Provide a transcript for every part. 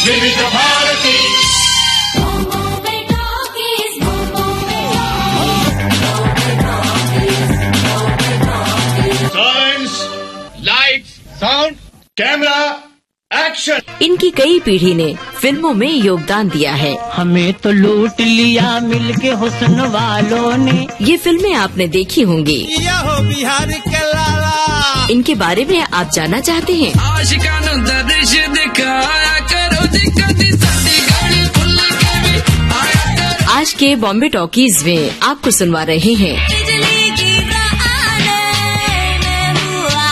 विविध Bharati. Science, light, sound, camera, action. इनकी कई पीढ़ी ने फिल्मों में योगदान दिया है। हमें तो लूट लिया मिलके हुस्न वालों ने। ये फिल्में आपने देखी होंगी। हो बिहार के लाला। इनके बारे में आप जानना चाहते हैं? आशिकाना दर्श दिखाया करो जी कभी सर्दी गाड़ी भूल के भी आया करो। आज के बॉम्बे टॉकीज में आपको सुनवा रहे हैं बिजली गिरा आने में हुआ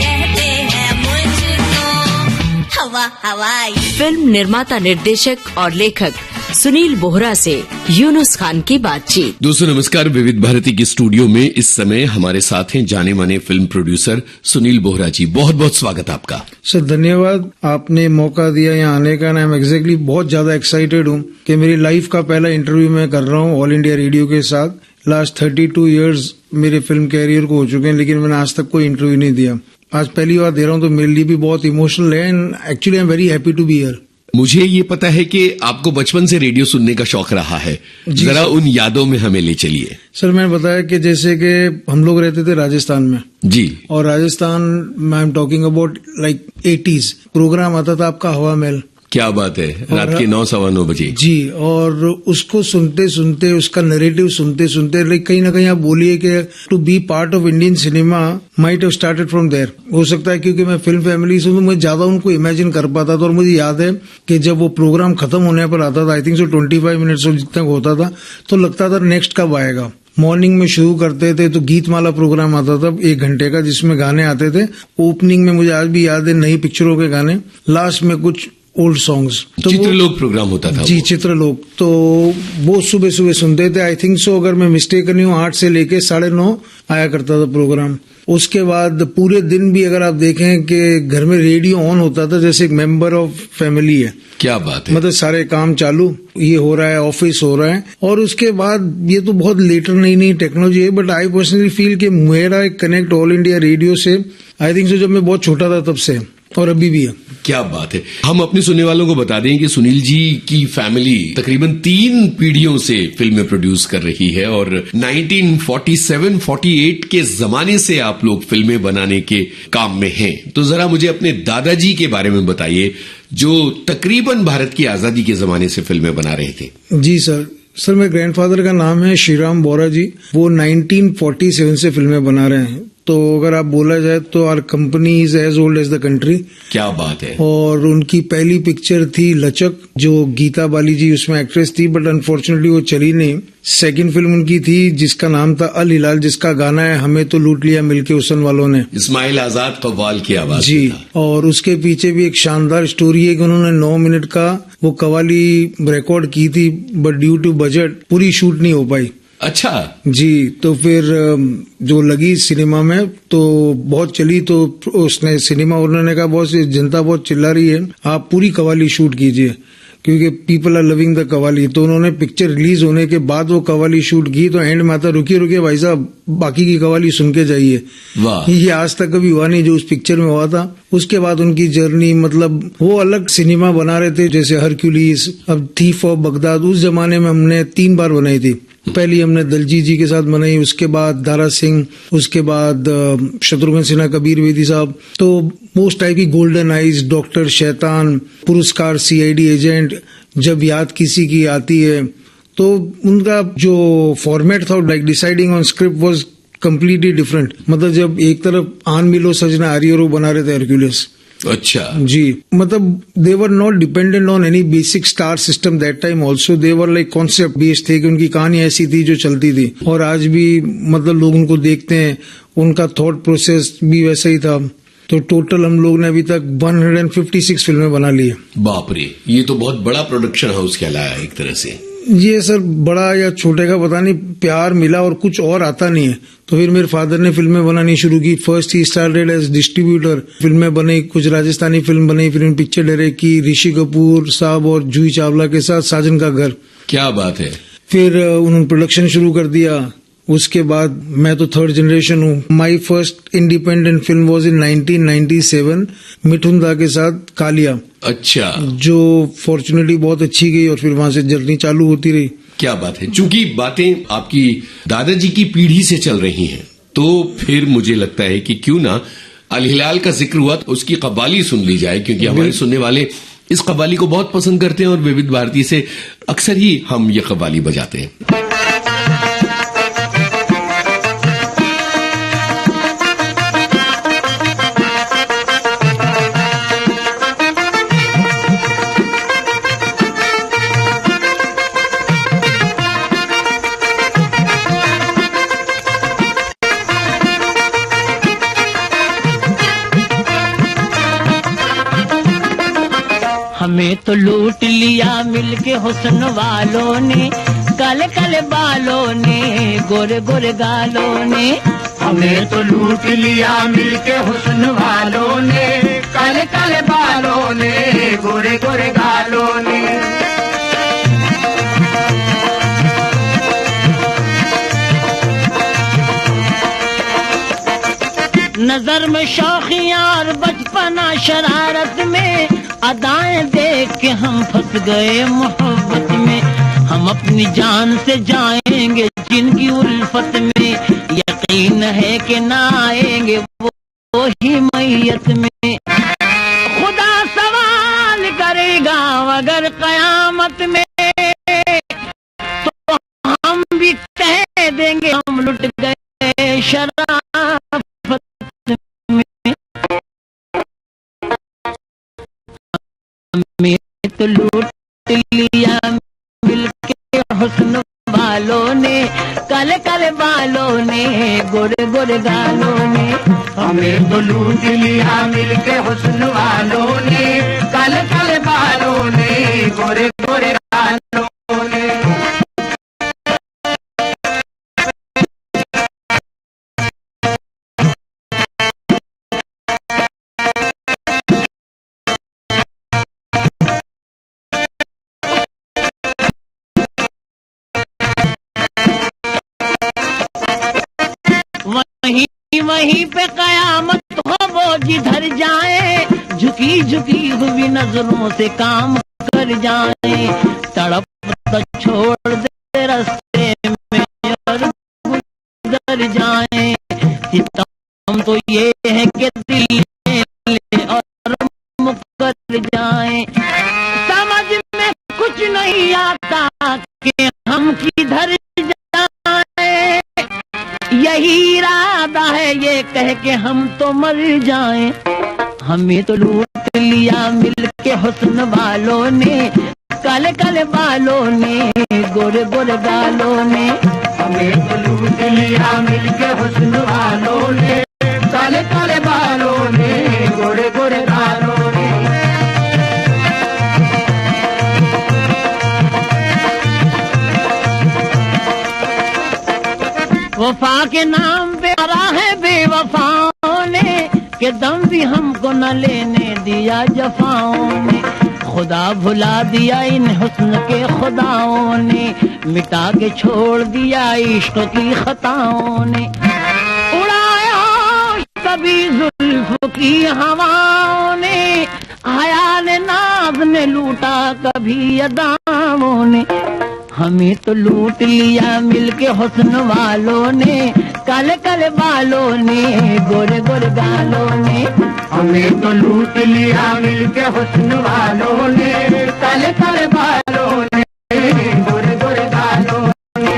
कहते हैं मुझको हवा हवाई। फिल्म निर्माता, निर्देशक और लेखक सुनील बोहरा से यूनुस खान की बातचीत। दोस्तों नमस्कार। विविध भारती के स्टूडियो में इस समय हमारे साथ हैं जाने माने फिल्म प्रोड्यूसर सुनील बोहरा जी। बहुत बहुत स्वागत आपका। सर धन्यवाद, आपने मौका दिया यहाँ आने का। मैं एग्जैक्टली बहुत ज्यादा एक्साइटेड हूँ कि मेरी लाइफ का पहला इंटरव्यू मैं कर रहा हूँ ऑल इंडिया रेडियो के साथ। लास्ट 32 इयर्स मेरे फिल्म कैरियर को हो चुके हैं, लेकिन मैंने आज तक कोई इंटरव्यू नहीं दिया। आज पहली बार दे रहा हूँ, तो मेरे लिए भी बहुत इमोशनल है and actually I am very happy to be here. मुझे ये पता है कि आपको बचपन से रेडियो सुनने का शौक रहा है, जरा उन यादों में हमें ले चलिए। सर मैंने बताया कि जैसे कि हम लोग रहते थे राजस्थान में जी, और Rajasthan I am talking about like 80s। Programme आता था आपका हवा महल। क्या बात है, रात के 9 सवा 9 बजे जी। और उसको सुनते सुनते, उसका नैरेटिव सुनते सुनते, कहीं ना कहीं आप बोलिए कि to be part of Indian cinema might have started from there. हो सकता है क्योंकि मैं फिल्म फैमिली से हूँ, मैं ज्यादा उनको इमेजिन कर पाता था। और मुझे याद है कि जब वो प्रोग्राम खत्म होने पर आता था, आई थिंक सो 25 मिनट्स जितना होता था, तो लगता था नेक्स्ट कब आएगा। मॉर्निंग में शुरू करते थे तो गीत माला प्रोग्राम आता था 1 घंटे का, जिसमें गाने आते थे। ओपनिंग में मुझे आज भी याद है नई पिक्चरों के गाने, लास्ट में कुछ ओल्ड सॉन्ग्स। तो चित्रलोक प्रोग्राम होता था जी, चित्रलोक। तो वो सुबह सुबह सुनते थे। आई थिंक सो अगर मैं मिस्टेक नहीं हूँ 8 से लेके 9:30 आया करता था प्रोग्राम। उसके बाद पूरे दिन भी अगर आप देखें कि घर में रेडियो ऑन होता था, जैसे एक मेंबर ऑफ फैमिली है। क्या बात है। मतलब सारे काम चालू, ये हो रहा है, ऑफिस हो रहा है। और उसके बाद ये तो बहुत लेटर नई टेक्नोलॉजी है, बट आई पर्सनली फील कि मेरा एक कनेक्ट ऑल इंडिया रेडियो से आई थिंक सो जब मैं बहुत छोटा था तब से, और अभी भी है। क्या बात है। हम अपने सुनने वालों को बता दें कि सुनील जी की फैमिली तकरीबन 3 पीढ़ियों से फिल्में प्रोड्यूस कर रही है, और 1947-48 के जमाने से आप लोग फिल्में बनाने के काम में हैं। तो जरा मुझे अपने दादाजी के बारे में बताइए, जो तकरीबन भारत की आजादी के जमाने से फिल्में बना रहे थे। जी सर मेरे ग्रैंडफादर का नाम है श्रीराम बोरा जी। वो 1947 से फिल्में बना रहे हैं। तो अगर आप बोला जाए तो our company is as old as the country. क्या बात है। और उनकी पहली पिक्चर थी लचक, जो गीता बाली जी उसमें एक्ट्रेस थी, बट अनफॉर्चुनेटली वो चली नहीं। सेकंड फिल्म उनकी थी जिसका नाम था अल हिलाल, जिसका गाना है हमें तो लूट लिया मिलके हुस्न वालों ने। इस्माइल आजाद कव्वाल की आवाज जी। और उसके पीछे भी एक शानदार स्टोरी है कि उन्होंने 9 मिनट का वो कव्वाली रिकॉर्ड की थी, बट ड्यू टू बजट पूरी शूट नहीं हो पाई। अच्छा जी। तो फिर जो लगी सिनेमा में तो बहुत चली, तो उसने सिनेमा उन्होंने कहा बहुत जनता बहुत चिल्ला रही है, आप पूरी कव्वाली शूट कीजिए क्योंकि people are loving the qawwali. तो उन्होंने पिक्चर रिलीज होने के बाद वो कव्वाली शूट की। तो एंड में आता रुकिए भाई साहब, बाकी की कव्वाली सुन के जाइए। वाह। ये आज तक कभी हुआ नहीं जो उस पिक्चर में हुआ था। उसके बाद उनकी जर्नी, मतलब वो अलग सिनेमा बना रहे थे, जैसे हरक्यूलिस, अब थीफ ऑफ बगदाद। उस जमाने में हमने 3 बार बनाई थी। पहली हमने दलजीत जी के साथ बनाई, उसके बाद दारा सिंह, उसके बाद शत्रुघ्न सिन्हा, कबीर बेदी साहब। तो मोस्ट टाइप की गोल्डन आइज, डॉक्टर शैतान, पुरस्कार, CID एजेंट, जब याद किसी की आती है। तो उनका जो फॉर्मेट था, like deciding on script was completely different. मतलब जब एक तरफ आन मिलो सजना आर्यरो बना रहे थे हरक्यूलिस। अच्छा जी। मतलब they were not dependent on any basic star system that time also. They were like concept based थे कि उनकी कहानी ऐसी थी जो चलती थी। और आज भी मतलब लोग उनको देखते हैं, उनका थॉट प्रोसेस भी वैसा ही था। तो टोटल हम लोग ने अभी तक 156 फिल्में बना ली है। बाप रे, ये तो बहुत बड़ा प्रोडक्शन हाउस कहलाया एक तरह से। ये सर बड़ा या छोटे का पता नहीं, प्यार मिला और कुछ और आता नहीं है। तो फिर मेरे फादर ने फिल्में बनानी शुरू की। फर्स्ट ही स्टार्टेड एज डिस्ट्रीब्यूटर। फिल्में बनी, कुछ राजस्थानी फिल्म बनी, फिर पिक्चर डायरेक्ट की ऋषि कपूर साहब और जूही चावला के साथ, साजन का घर। क्या बात है। फिर उन्होंने प्रोडक्शन शुरू कर दिया। उसके बाद मैं तो थर्ड जनरेशन हूँ। My first independent film was in 1997 Mithun दा के साथ कालिया। अच्छा, जो फॉर्चुनेटली बहुत अच्छी गई और फिर वहां से जर्नी चालू होती रही। क्या बात है। चूंकि बातें आपकी दादाजी की पीढ़ी से चल रही हैं, तो फिर मुझे लगता है कि क्यों ना अल हिलाल का जिक्र हुआ तो उसकी कव्वाली सुन ली जाए, क्योंकि हमारे सुनने वाले इस कव्वाली को बहुत पसंद करते हैं और विविध भारती से अक्सर ही हम ये कव्वाली बजाते हैं। हमें तो लूट लिया मिलके हुस्न वालों ने, काले काले बालों ने, गोरे गोरे गालों ने। हमें तो लूट लिया मिलके हुस्न वालों ने, काले काले बालों ने, गोरे गोरे गालों ने। नजर में शौखियां और बचपना शरारत में, अदाएं देख के हम फंस गए मोहब्बत में। हम अपनी जान से जाएंगे जिनकी उल्फत में, यकीन है कि ना आएंगे वो ही मैयत में। खुदा सवाल करेगा अगर कयामत में, तो हम भी कह देंगे हम लुट गए शराफत में। हमें तो लूट लिया मिलके हुस्न वालों ने, काले काले बालों ने, गोरे गोरे गालों ने। हमें तो लूट लिया मिलके हुस्न वालों ने, काले काले बालों ने, गोरे गोरे गालों ने। वहीं पे कयामत हो वो जिधर जाए, झुकी झुकी हुई नजरों से काम कर जाए। तड़प तो छोड़ दे रास्ते में और गुजर जाए। सितम तो ये है कि दिल ले और मुकर जाए। समझ में कुछ नहीं आता कि हम किधर जाए, यही इरादा है ये कह के हम तो मर जाएं। हमें तो लूट लिया मिलके हुस्न वालों ने, काले काले बालों ने, गोरे गोरे गालों ने। हमें तो लूट लिया मिलके हुस्न वालों ने, काले काले बालों ने, गोरे गोरे गालों ने। वफा के नाम पे हरा है बेवफाओं ने, कि दम भी हमको न लेने दिया जफाओं ने। खुदा भुला दिया इन हुस्न के खुदाओं ने, मिटा के छोड़ दिया इश्क की खताओं ने। उड़ाया कभी जुल्फ की हवाओं ने, हयाल नाज ने लूटा कभी अदाओं ने। हमें तो लूट लिया मिलके हुस्न वालों ने, काले काले बालों ने, गोरे गोरे गालों ने। हमें तो लूट लिया मिलके हुस्न वालों ने, काले काले बालों ने, गोरे गोरे गालों ने।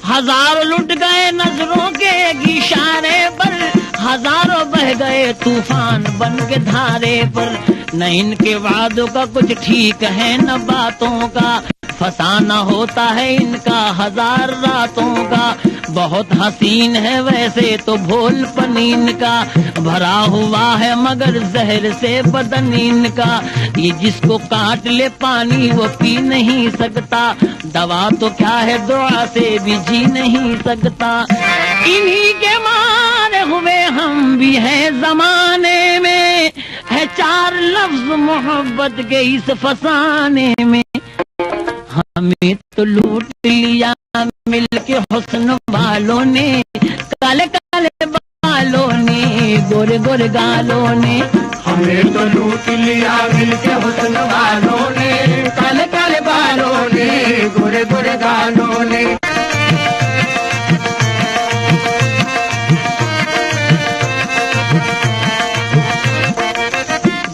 हजारों लुट गए नजरों के एक इशारे पर, हजारों बह गए तूफान बन के धारे पर। न इनके वादों का कुछ ठीक है न बातों का, फसाना होता है इनका हजार रातों का। बहुत हसीन है वैसे तो भोल पनीन का, भरा हुआ है मगर जहर से बदन इनका। ये जिसको काट ले पानी वो पी नहीं सकता, दवा तो क्या है दुआ से भी जी नहीं सकता। इन्हीं के मारे हुए हम भी हैं जमाने में, है 4 लफ्ज मोहब्बत के इस फसाने में। हमें तो लूट लिया मिलके हुस्न वालों ने, काले काले बालों ने, गोरे गोरे गालों ने। हमें तो लूट लिया मिलके हुस्न वालों ने, काले काले बालों ने, गोरे गोरे गालों ने।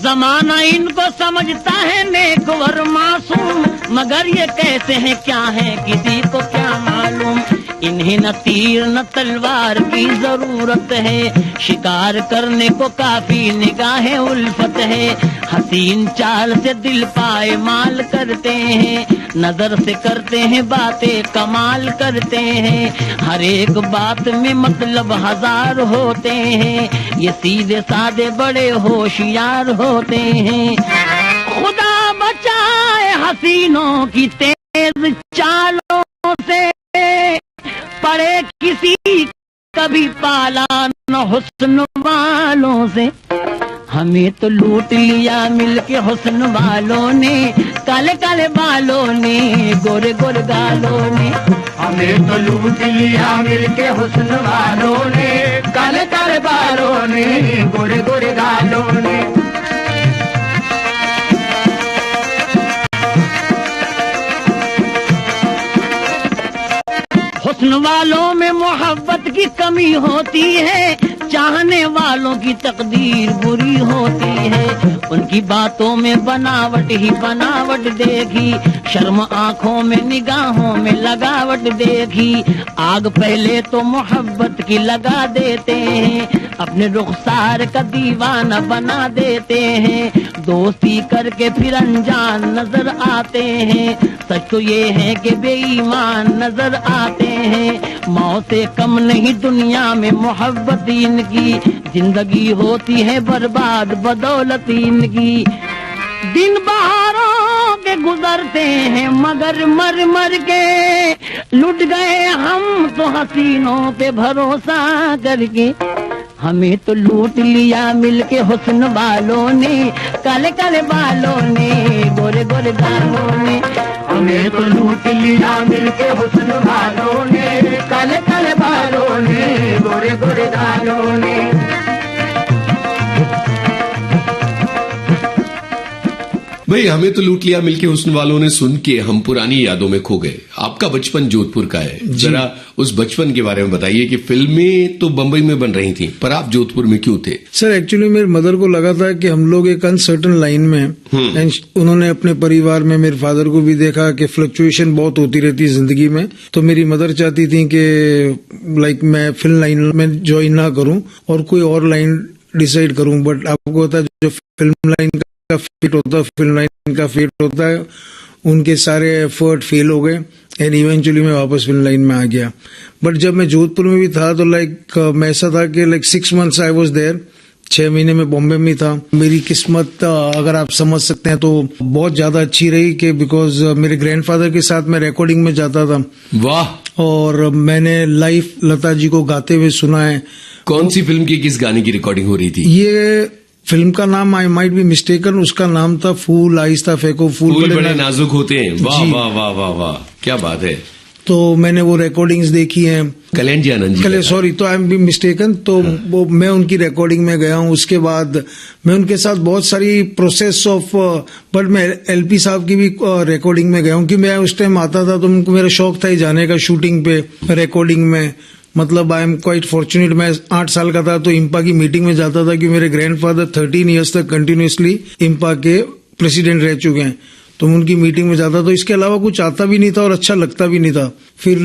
जमाना इनको समझता है नेकवर मासूम, मगर ये कैसे हैं क्या है किसी को क्या मालूम। इन्हें न तीर न तलवार की जरूरत है, शिकार करने को काफी निगाह उल्फत है। हसीन चाल से दिल पाए माल करते हैं, नजर से करते हैं बातें कमाल करते हैं। हर एक बात में मतलब 1000 होते हैं, ये सीधे साधे बड़े होशियार होते हैं। खुदा बचाए हसीनों की तेज चालों से, पड़े किसी कभी पाला न हुस्न वालों से। हमें तो लूट लिया मिलके हुस्न वालों ने, काले काले बालों ने, गोरे गोरे गालों ने। हमें तो लूट लिया मिलके हुस्न वालों ने, काले काले बालों ने, गोरे गोरे गालों ने। हुस्न वालों में मोहब्बत की कमी होती है, चाहने वालों की तकदीर बुरी होती है। उनकी बातों में बनावट ही बनावट देखी, शर्म आंखों में निगाहों में लगावट देखी। आग पहले तो मोहब्बत की लगा देते हैं, अपने रुखसार का दीवाना बना देते हैं। दोस्ती करके फिर अनजान नजर आते हैं, सच तो ये है कि बेईमान नजर आते हैं। मौत से कम नहीं दुनिया में मोहब्बत इनकी, जिंदगी होती है बर्बाद बदौलत इनकी। दिन बहारों के गुजरते हैं मगर मर मर के, लुट गए हम तो हसीनों पे भरोसा करके। हमें तो लूट लिया मिलके हुस्न वालों ने, काले काले बालों ने, गोरे गोरे गालों ने। हमें तो लूट लिया मिलके हुस्न वालों ने, काले काले बालों ने, गोरे गोरे गालों ने। भाई हमें तो लूट लिया मिलके हुस्न वालों ने सुन के हम पुरानी यादों में खो गए। आपका बचपन जोधपुर का है, जरा उस बचपन के बारे में बताइए कि फिल्में तो बंबई में बन रही थी पर आप जोधपुर में क्यों थे? सर एक्चुअली मेरे मदर को लगा था कि हम लोग एक अनसर्टन लाइन में हैं, एंड उन्होंने अपने परिवार में मेरे फादर को भी देखा कि फ्लक्चुएशन बहुत होती रहती है जिंदगी में। तो मेरी मदर चाहती थी कि लाइक मैं फिल्म लाइन में ज्वाइन ना करूं और कोई और लाइन डिसाइड करूं। बट आपको होता है जो फिल्म लाइन का फेट होता है, फिल्म लाइन का फेट होता है, उनके सारे एफर्ट फेल हो गए एंड इवेंचुअली मैं वापस फिल्म लाइन में आ गया। बट जब मैं जोधपुर में भी था तो मैं ऐसा था कि 6 months आई वाज देयर, 6 महीने में बॉम्बे में था। मेरी किस्मत अगर आप समझ सकते हैं तो बहुत ज्यादा अच्छी रही कि बिकॉज मेरे ग्रैंडफादर के साथ मैं रिकॉर्डिंग में जाता था। वाह। और मैंने लाइव लता जी को गाते हुए सुना है। कौन सी फिल्म की किस गाने की रिकॉर्डिंग हो रही थी? ये फिल्म का नाम आई माइट बी मिस्टेकन, उसका नाम था फूल आहिस्ता फेंको फूल बड़े नाजुक होते हैं। वाह वाह वाह वाह वाह, क्या बात है। तो मैंने वो रिकॉर्डिंग्स देखी हैं। कल्याण जी आनंद जी, सॉरी, तो आई एम बी मिस्टेकन। तो वो मैं उनकी रिकॉर्डिंग में गया हूँ। उसके बाद मैं उनके साथ बहुत सारी प्रोसेस ऑफ, बट मैं एलपी साहब की भी रिकॉर्डिंग में गया हूँ कि मैं उस टाइम आता था तो उनको मेरा शौक था ही जाने का शूटिंग पे, रिकॉर्डिंग में। मतलब आई एम क्वाइट फॉर्चुनेट। मैं 8 साल का था तो इम्पा की मीटिंग में जाता था कि मेरे ग्रैंडफादर 13 ईयर्स तक कंटिन्यूसली इम्पा के प्रेसिडेंट रह चुके हैं, तो मैं उनकी मीटिंग में जाता। तो इसके अलावा कुछ आता भी नहीं था और अच्छा लगता भी नहीं था। फिर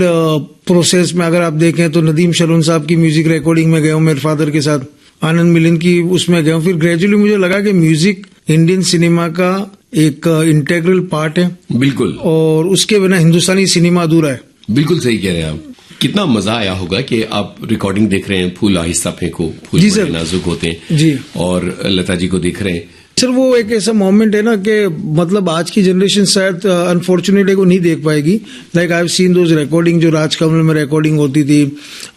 प्रोसेस में अगर आप देखें तो नदीम शरून साहब की म्यूजिक रिकॉर्डिंग में गया हूँ मेरे फादर के साथ, आनंद मिलन की उसमें गया हूँ। फिर ग्रेजुअली मुझे लगा कि म्यूजिक इंडियन सिनेमा का एक इंटेग्रल पार्ट है। बिल्कुल। और उसके बिना हिंदुस्तानी सिनेमा अधूरा है। बिल्कुल सही कह रहे हैं आप। कितना मजा आया होगा कि आप रिकॉर्डिंग देख रहे हैं, फूल आहिस्ता फेंको, फूल जी बड़े सर, नाजुक होते हैं जी, और लता जी को देख रहे हैं। सर वो एक ऐसा मोमेंट है ना कि मतलब आज की जनरेशन शायद अनफॉर्चुनेटली को नहीं देख पाएगी। Like I have seen those recording जो राजकमल में रिकॉर्डिंग होती थी,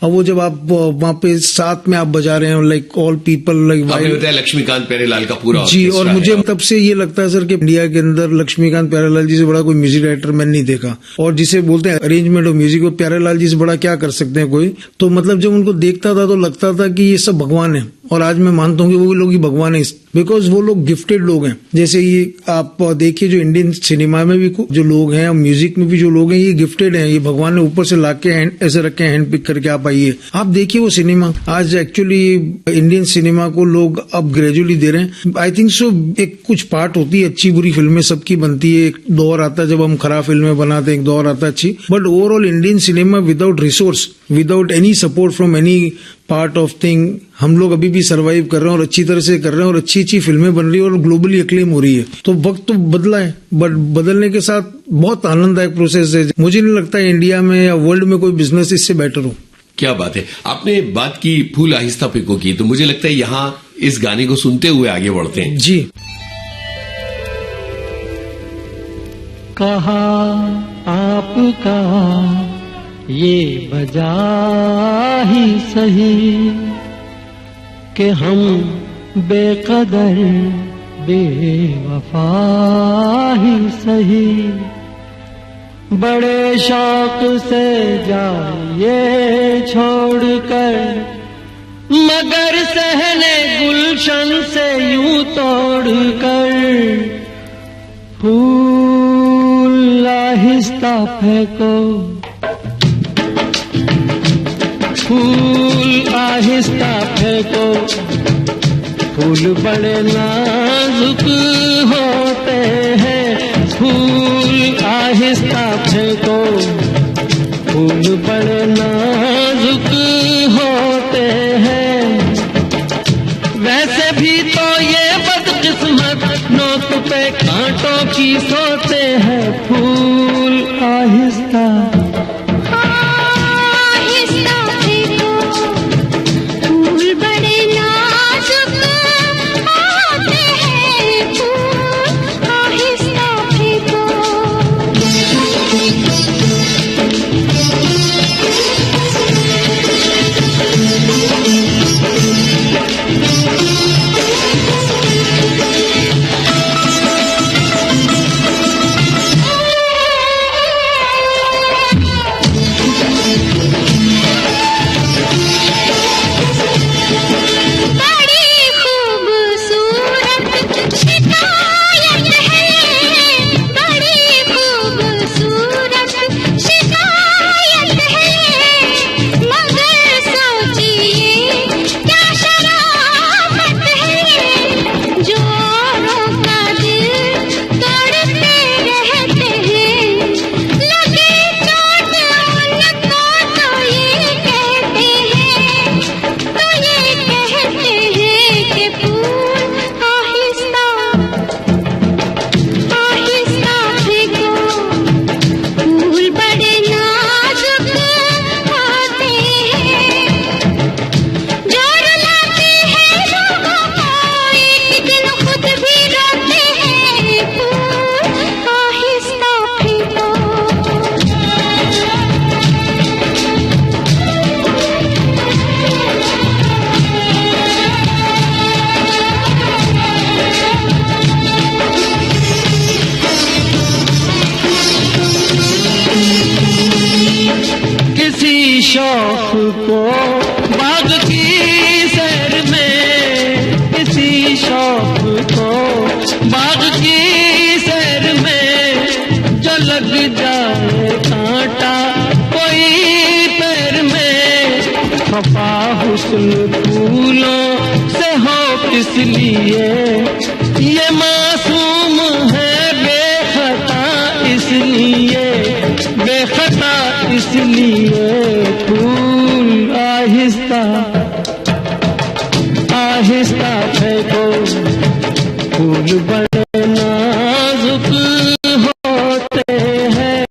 और वो जब आप वहाँ पे साथ में आप बजा रहे हैं लाइक ऑल पीपल लाइक आपने बताया लक्ष्मीकांत प्यारेलाल का पूरा जी। और ऑर्केस्ट्रा मुझे है। तब से ये लगता है सर कि इंडिया के अंदर लक्ष्मीकांत प्यारेलाल जी से बड़ा कोई म्यूजिक डायरेक्टर मैंने नहीं देखा। और जिसे बोलते हैं अरेंजमेंट ऑफ म्यूजिक, वो प्यारेलाल जी से बड़ा क्या कर सकते हैं कोई। तो मतलब जब उनको देखता था तो लगता था कि ये सब भगवान है, और आज मैं मानता हूँ कि वो लोग ही भगवान है, बिकॉज वो लोग गिफ्टेड लोग हैं। जैसे ये आप देखिए जो इंडियन सिनेमा में भी जो लोग हैं और म्यूजिक में भी जो लोग हैं, ये गिफ्टेड हैं, ये भगवान ने ऊपर से लाके ऐसे रखे हैं, हैंड पिक करके आप आइए। आप देखिए वो सिनेमा आज एक्चुअली इंडियन सिनेमा को लोग अब ग्रेजुअली दे रहे हैं। आई थिंक सो एक कुछ पार्ट होती है, अच्छी बुरी फिल्में सबकी बनती है, एक दौर आता है जब हम खराब फिल्में बनाते हैं, एक दौर आता है अच्छी। But overall Indian cinema without resource, without any support from any part of thing, हम लोग अभी भी सरवाइव कर रहे हैं और अच्छी तरह से कर रहे हैं, और अच्छी अच्छी फिल्में बन रही है और ग्लोबली एक्लेम हो रही है। तो वक्त तो बदला है, बट बदलने के साथ बहुत आनंददायक प्रोसेस है। मुझे नहीं लगता है इंडिया में या वर्ल्ड में कोई बिजनेस इससे बेटर हो। क्या बात है। आपने बात की फूल आहिस्ता पिको की, तो मुझे लगता है यहाँ इस गाने को सुनते हुए आगे बढ़ते हैं। जी। कहा आपका ये बजा ही सही कि हम बेकदर बेवफा ही सही, बड़े शौक से जाइए छोड़कर, मगर सहने गुलशन से यूं तोड़कर, फूल आहिस्ता फेंको, फूल आहिस्ता फेंको, फूल बड़े नाजुक होते हैं, फूल आहिस्ता फेंको, फूल बड़े नाजुक होते हैं। वैसे भी तो ये बदकिस्मत नोक पे कांटों की सोते हैं, फूल आहिस्ता शौक को बाग की सैर में, इसी शौक को बाग की सैर में, जो लग जाए कांटा कोई पैर में, खफा हुस्न फूलों से हो किस लिए, ये मासूम है बेखता इसलिए, बेखता इसलिए, फूल आहिस्ता आहिस्ता फेंको, फूल बड़े नाजुक होते हैं।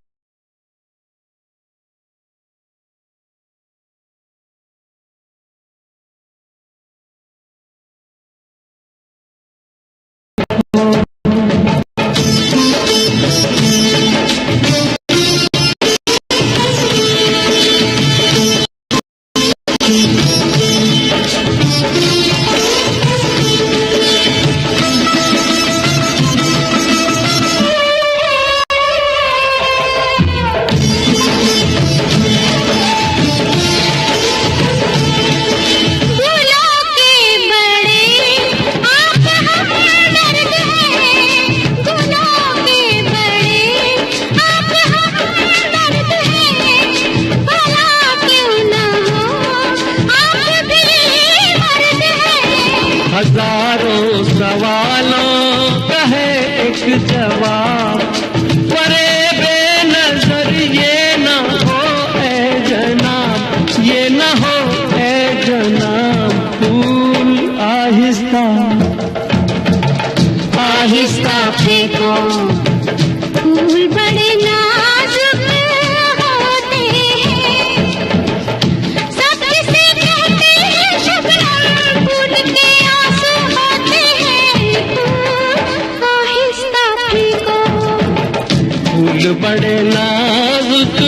फूल बड़े नाजुक होते हैं, सबसे कहते हैं शबनम फूल के आंसू होते हैं, आहिस्ता फेंको। फूल बड़े नाजुक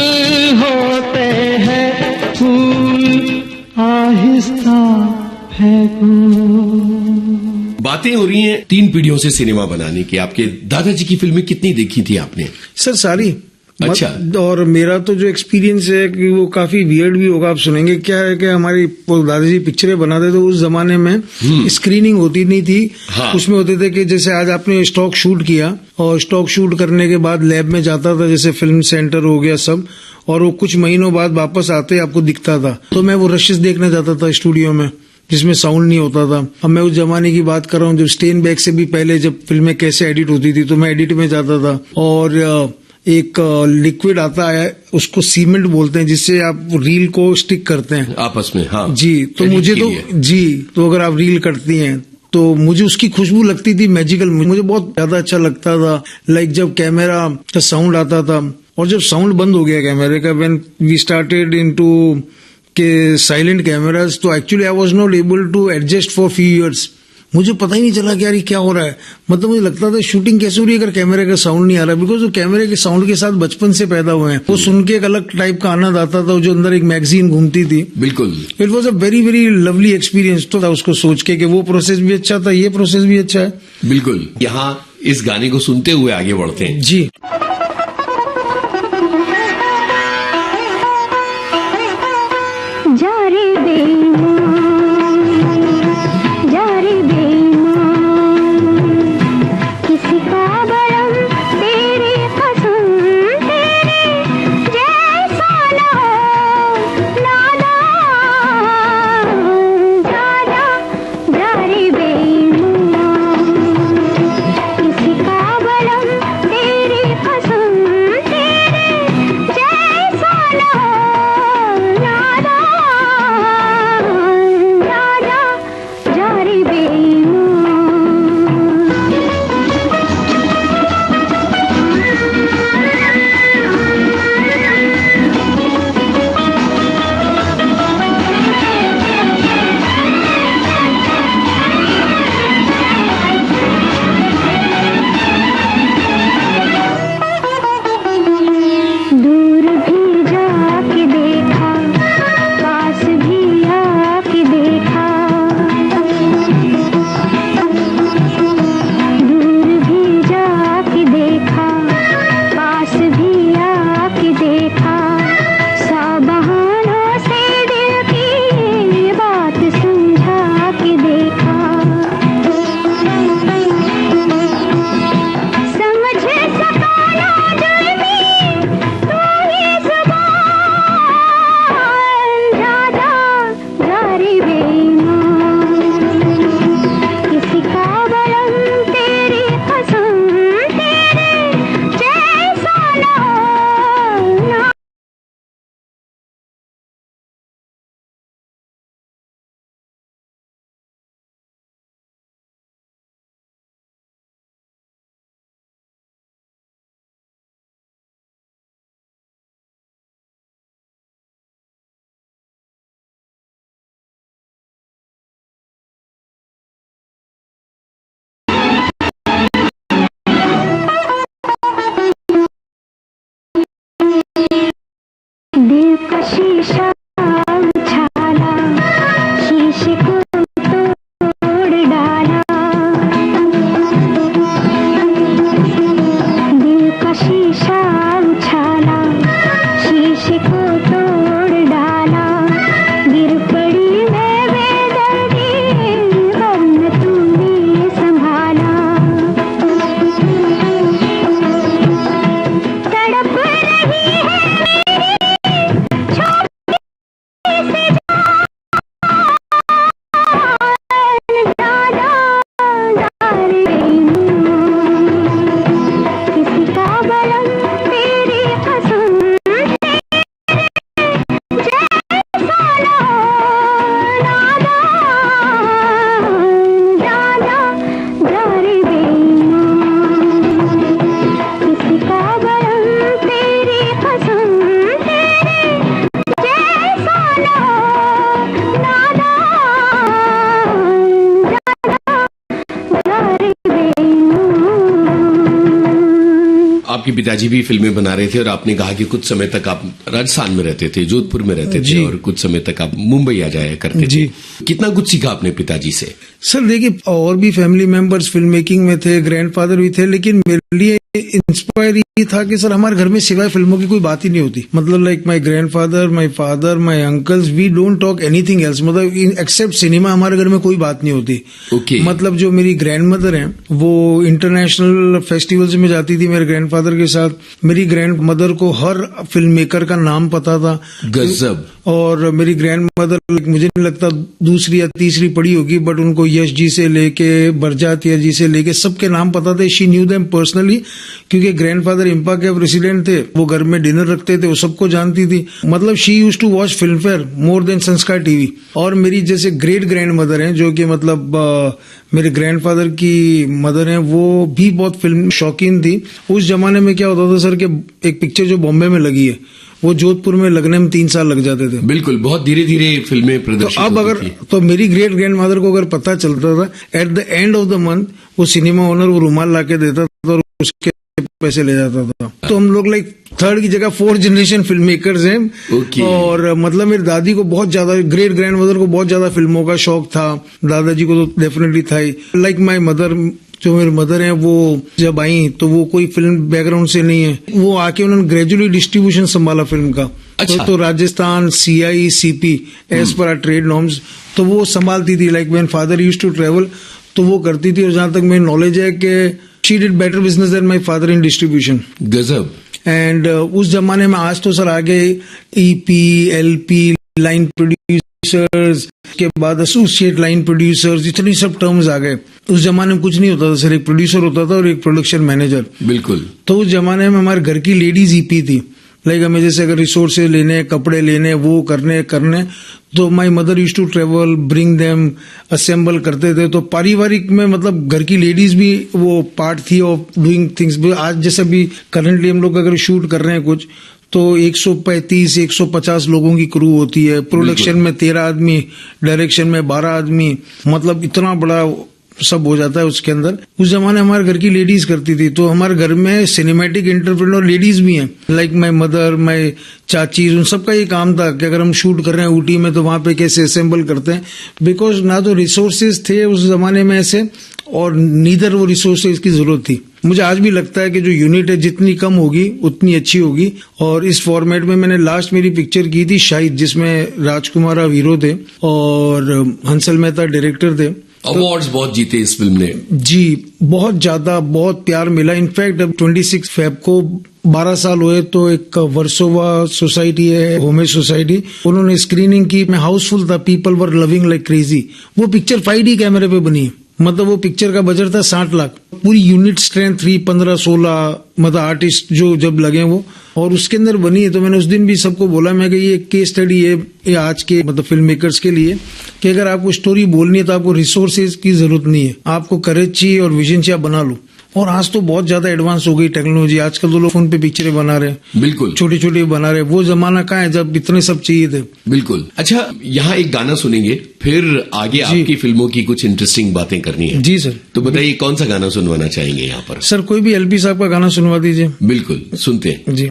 होते हैं, फूल आहिस्ता फेंको। बातें हो रही हैं 3 पीढ़ियों से सिनेमा बनाने की। आपके दादाजी की फिल्में कितनी देखी थी आपने? सर सारी। अच्छा। और मेरा तो जो एक्सपीरियंस है कि वो काफी वियर्ड भी होगा, आप सुनेंगे। क्या है कि हमारी दादाजी पिक्चरें बनाते थे उस जमाने में स्क्रीनिंग होती नहीं थी। हाँ। उसमें होते थे कि जैसे आज आपने स्टॉक शूट किया और स्टॉक शूट करने के बाद लैब में जाता था, जैसे फिल्म सेंटर हो गया सब, और वो कुछ महीनों बाद वापस आते आपको दिखता था। तो मैं वो रशेस देखने जाता था स्टूडियो में जिसमें साउंड नहीं होता था। अब मैं उस जमाने की बात कर रहा हूँ जब स्टेनबेक से भी पहले जब फिल्में कैसे एडिट होती थी, तो मैं एडिट में जाता था। और एक लिक्विड आता है उसको सीमेंट बोलते हैं, जिससे आप रील को स्टिक करते हैं आपस में। हाँ जी। तो मुझे तो अगर आप रील करती हैं तो मुझे उसकी खुशबू लगती थी मैजिकल, मुझे बहुत ज्यादा अच्छा लगता था। लाइक जब कैमरा का साउंड आता था और जब साउंड बंद हो गया कैमरे का, व्हेन वी स्टार्टेड इनटू के साइलेंट कैमराज, तो actually I was not able to adjust for few years. मुझे पता ही नहीं चला कि यार ये क्या हो रहा है। मतलब मुझे लगता था शूटिंग कैसे हो रही है अगर कैमरे का साउंड नहीं आ रहा, बिकॉज वो कैमरे के साउंड के साथ बचपन से पैदा हुए हैं। वो सुन के एक अलग टाइप का आनंद आता था, जो अंदर एक मैगजीन घूमती थी। बिल्कुल। It was a very very lovely experience. तो था उसको सोच के कि वो प्रोसेस भी अच्छा था, ये प्रोसेस भी अच्छा है। बिल्कुल। यहाँ इस गाने को सुनते हुए आगे बढ़ते हैं। जी। जा रे बेईमान, जा रे बेईमान, किसी का बरम तेरी कसम, तेरे जैसा ना हो नादान। जा जा जा रे बेईमान, किसी का बरम तेरी कसम, तेरे जैसा ना हो नादान। जा जा जा रे बेईमान। दूर भी जाके देखा, पास भी आके देखा, दूर भी जाके देखा, पास भी आके देखा, सा बहानों से दिल की बात समझा के देखा, समझ सका ना जुल्मी तू ही ज़ुबान। जा जा जा रे बेईमान, किसी का बरम तेरी कसम, तेरे जैसा ना हो ना। दिल का शीशा उछाला, शीशे को तोड़ डाला, दिल का शीशा उछाला, शीशे को तोड़ डाला, गिर पड़ी मैं बेदर्दी, वरना तूने संभाला। तड़प रही है आपके पिताजी भी फिल्में बना रहे थे और आपने कहा कि कुछ समय तक आप राजस्थान में रहते थे, जोधपुर में रहते थे और कुछ समय तक आप मुंबई आ जाया करते थे। कितना कुछ सीखा आपने पिताजी से? सर देखिए, और भी फैमिली मेंबर्स फिल्म मेकिंग में थे, ग्रैंडफादर भी थे, लेकिन मेरे लिए इंस्पायर ये था कि सर हमारे घर में सिवाय फिल्मों की कोई बात ही नहीं होती। मतलब like my grandfather, my father, my uncles, we don't talk anything else. मतलब एक्सेप्ट सिनेमा हमारे घर में कोई बात नहीं होती। मतलब जो मेरी ग्रैंड मदर है वो इंटरनेशनल फेस्टिवल्स में जाती थी मेरे ग्रैंडफादर के साथ। मेरी ग्रैंड मदर को हर फिल्म मेकर का नाम पता था। गजब। और मेरी ग्रैंड मदर मुझे नहीं लगता दूसरी या तीसरी पढ़ी होगी, बट उनको यश जी से लेके बरजातिया जी से लेके सबके नाम पता थे। शी न्यू देम पर्सनली, क्योंकि ग्रैंडफादर इंपा के प्रेसिडेंट थे, वो घर में डिनर रखते थे, वो सबको जानती थी। मतलब she used to watch Filmfare more than Sanskar TV. और मेरी जैसे ग्रेट ग्रैंड मदर हैं, जो कि मतलब मेरे ग्रैंडफादर की मदर हैं, वो भी बहुत फिल्म शौकीन थी। उस जमाने में क्या होता था सर कि एक पिक्चर जो बॉम्बे में लगी है वो जोधपुर में लगने में 3 साल लग जाते थे। बिल्कुल, बहुत धीरे धीरे फिल्में प्रदर्शित तो अब अगर तो मेरी ग्रेट ग्रैंड मदर को अगर पता चलता था, at the end of the month वो सिनेमा ओनर वो रुमाल लाके देता था और उसके पैसे ले जाता था। तो हम लोग लाइक 3rd की जगह 4th जनरेशन फिल्म मेकर्स हैं। और मतलब मेरी दादी को बहुत ज्यादा, ग्रेट ग्रैंड मदर को बहुत ज्यादा फिल्मों का शौक था। दादाजी को तो डेफिनेटली था ही। लाइक माय मदर, जो मेरी मदर हैं, वो जब आई तो वो कोई फिल्म बैकग्राउंड से नहीं है। वो आके उन्होंने ग्रेजुअली डिस्ट्रीब्यूशन संभाला फिल्म का। अच्छा। तो Rajasthan CI CP as per our trade norms, तो वो संभालती थी। Like when father used to travel तो वो करती थी। और जहां तक मेरी नॉलेज है कि she did better business than my father in distribution. गजब। एंड उस जमाने में, आज तो सर आगे EP LP लाइन प्रोड्यूसर्स के बाद एसोसिएट लाइन प्रोड्यूसर्स, इतनी सब टर्म्स आ गए। उस जमाने में कुछ नहीं होता था सर, एक प्रोड्यूसर होता था और एक प्रोडक्शन मैनेजर। बिल्कुल। तो उस जमाने में हमारे घर की लेडीज EP थी। लाइक हमें जैसे अगर रिसोर्सेज लेने, कपड़े लेने, वो करने तो my mother used to travel, bring them, assemble करते थे। तो पारिवारिक में मतलब घर की लेडीज भी वो पार्ट थी ऑफ डूइंग थिंग्स। आज जैसे भी करंटली हम लोग अगर शूट कर रहे हैं कुछ, तो 135-150 लोगों की क्रू होती है। प्रोडक्शन में 13 आदमी, डायरेक्शन में 12 आदमी, मतलब इतना बड़ा सब हो जाता है उसके अंदर। उस जमाने हमारे घर की लेडीज करती थी। तो हमारे घर में सिनेमैटिक एंटरप्रेन्योर लेडीज भी हैं। लाइक माय मदर, माय चाची, उन सबका ये काम था कि अगर हम शूट कर रहे हैं ऊटी में तो वहां पे कैसे असेंबल करते हैं। बिकॉज ना तो रिसोर्सेज थे उस जमाने में ऐसे, और नीदर वो रिसोर्सेज की जरूरत थी। मुझे आज भी लगता है कि जो यूनिट है जितनी कम होगी उतनी अच्छी होगी। और इस फॉर्मेट में मैंने लास्ट मेरी पिक्चर की थी शाहिद, जिसमें राजकुमार राव हीरो थे और हंसल मेहता डायरेक्टर थे। अवार्ड्स बहुत जीते इस फिल्म ने। जी, बहुत ज्यादा, बहुत प्यार मिला। इनफैक्ट अब 26 फेब को 12 साल हुए तो एक वर्सोवा सोसाइटी है, होमे सोसाइटी, उन्होंने स्क्रीनिंग की। मैं हाउसफुल था, people were loving like crazy. वो पिक्चर 5D कैमरे पे बनी। मतलब वो पिक्चर का बजट था 60 लाख। पूरी यूनिट स्ट्रेंथ 3, 15, 16 मतलब आर्टिस्ट जो जब लगे वो, और उसके अंदर बनी है। तो मैंने उस दिन भी सबको बोला, मैं कि ये केस स्टडी है ये आज के मतलब फिल्म मेकर्स के लिए, कि अगर आपको स्टोरी बोलनी है तो आपको रिसोर्सेज की जरूरत नहीं है, आपको करेज चाहिए और विजन चाहिए, आप बना लो। और आज तो बहुत ज्यादा एडवांस हो गई टेक्नोलॉजी। आजकल तो लोग फोन पे पिक्चरें बना रहे हैं। बिल्कुल। छोटी छोटी बना रहे हैं। वो जमाना कहाँ है जब इतने सब चाहिए थे। बिल्कुल। अच्छा, यहाँ एक गाना सुनेंगे, फिर आगे आपकी फिल्मों की कुछ इंटरेस्टिंग बातें करनी है। जी सर। तो बताइए कौन सा गाना सुनवाना चाहेंगे यहाँ पर? सर कोई भी LP साहब का गाना सुनवा दीजिए। बिल्कुल, सुनते हैं जी।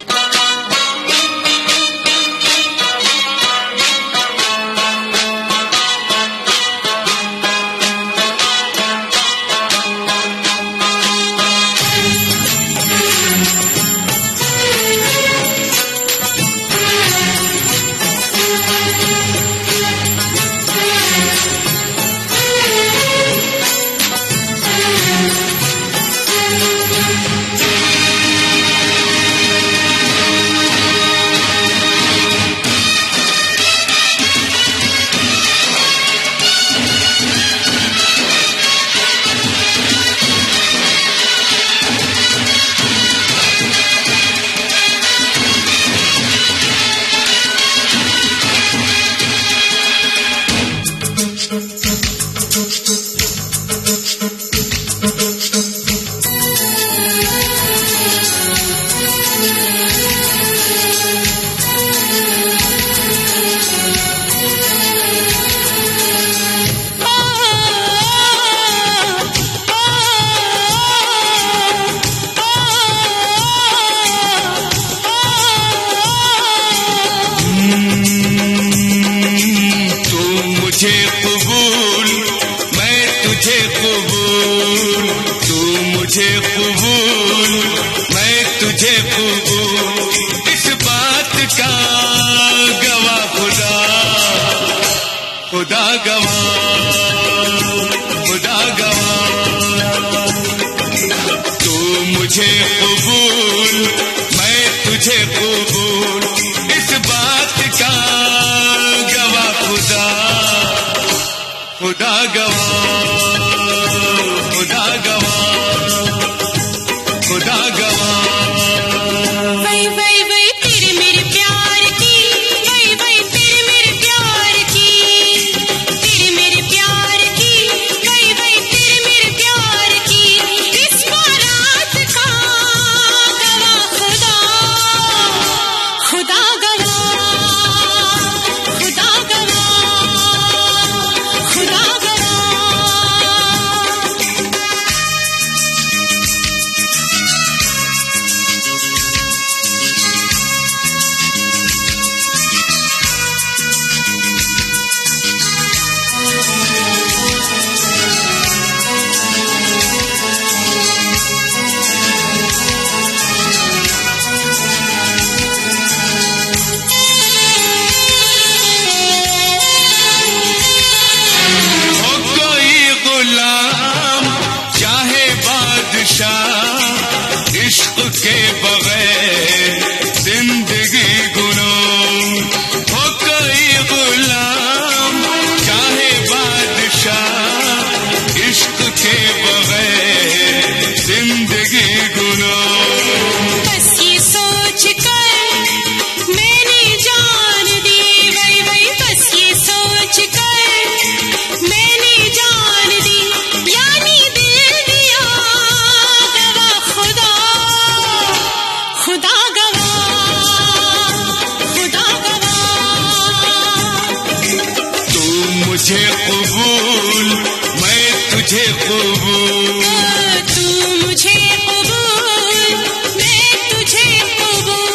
खुदा गवाह, खुदा गवाह, खुदा गवाह। वही वही वही तेरे मेरे प्यार की, वही वही तेरे मेरे प्यार की, तेरे मेरे प्यार की, वही वही तेरे मेरे प्यार की। इस बारात का गवाह खुदा, खुदा गवाह, खुदा गवाह, खुदा गवाह। हो कोई गुलाम चाहे बादशाह, इश्क के बगैर जिंदगी गुनाह। हो कोई गुलाम चाहे बादशाह, इश्क के बगैर जिंदगी गुनाह। बस ये सोच कर मैंने जान दी, वही वही बस ये सोच कर मैंने जान दी, यानी दिल दिया गवाह खुदा, खुदा गवाह, खुदा गवाह। तू मुझे कबूल, मैं तुझे कबूल। तू मुझे कबूल, मैं तुझे कबूल।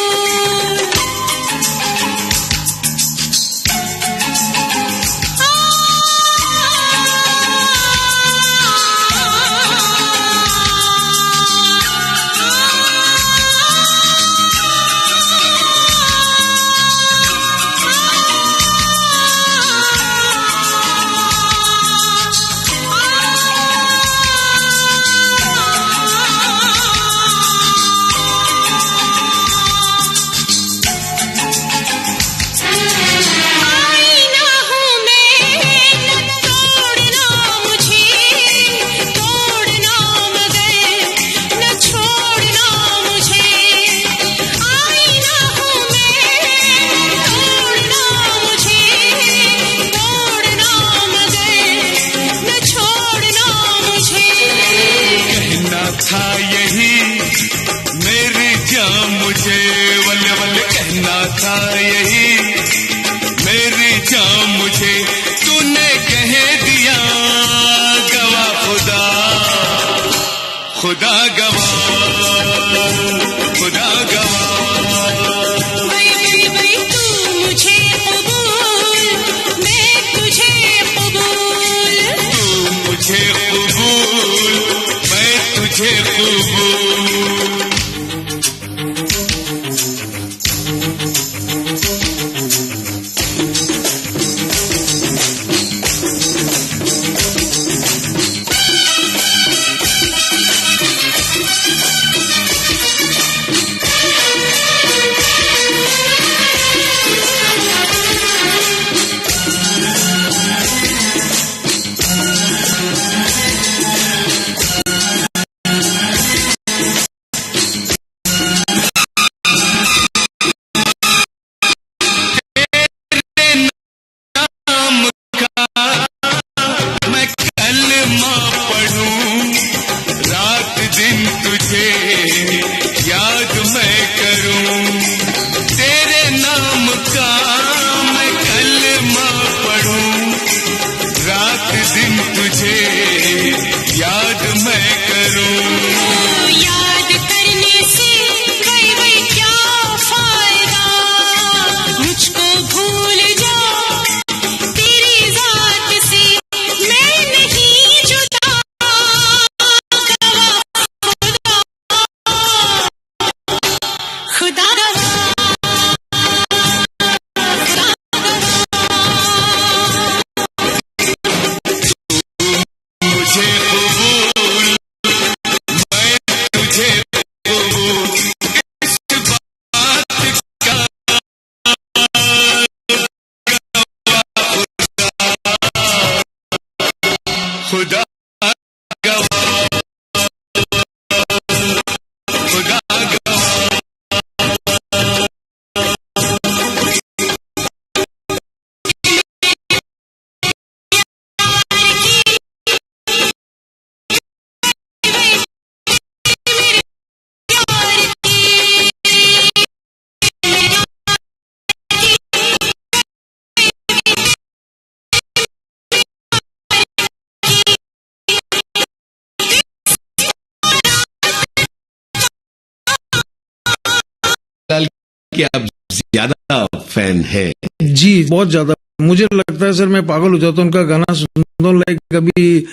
के आप ज्यादा फैन हैं। जी बहुत ज्यादा। मुझे लगता है सर मैं पागल हो जाता हूँ उनका गाना सुनता हूँ। लाइक कभी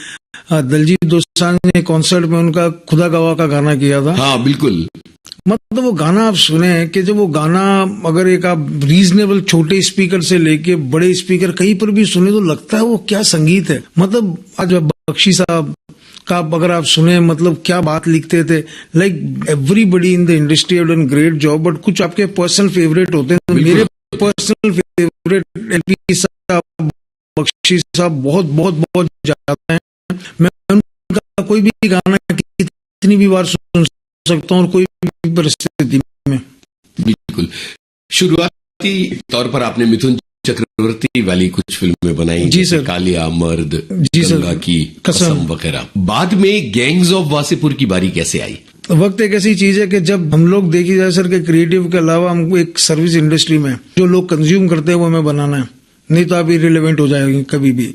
दलजीत दोसांझ ने कॉन्सर्ट में उनका खुदा गवाह का गाना किया था। हाँ बिल्कुल। मतलब वो गाना आप सुने कि जब वो गाना अगर एक आप रीजनेबल छोटे स्पीकर से लेके बड़े स्पीकर कहीं पर भी सुने तो लगता है वो क्या संगीत है। मतलब आज बख्शी साहब का अगर आप सुने मतलब क्या बात लिखते थे। Like everybody in the industry have done great job, but कुछ आपके पर्सनल फेवरेट होते हैं। तो मेरे पर्सनल फेवरेट एलपी साहब, बख्शी साहब बहुत बहुत बहुत ज्यादा है। मैं उनका कोई भी गाना कितनी भी बार सुन सकता हूँ और कोई भी परिस्थिति में। बिल्कुल। शुरुआती तौर पर आपने मिथुन चक्रवर्ती वाली कुछ फिल्में बनाई, जी सर, कालिया मर्द, जी सर, गंगा की कसम वगैरह। बाद में गैंग्स ऑफ वासेपुर की बारी कैसे आई? वक्त एक ऐसी चीज है कि जब हम लोग देखी जाए सर के क्रिएटिव के अलावा हमको एक सर्विस इंडस्ट्री में जो लोग कंज्यूम करते हैं वो हमें बनाना है, नहीं तो आप इरिलेवेंट हो जाएंगे कभी भी।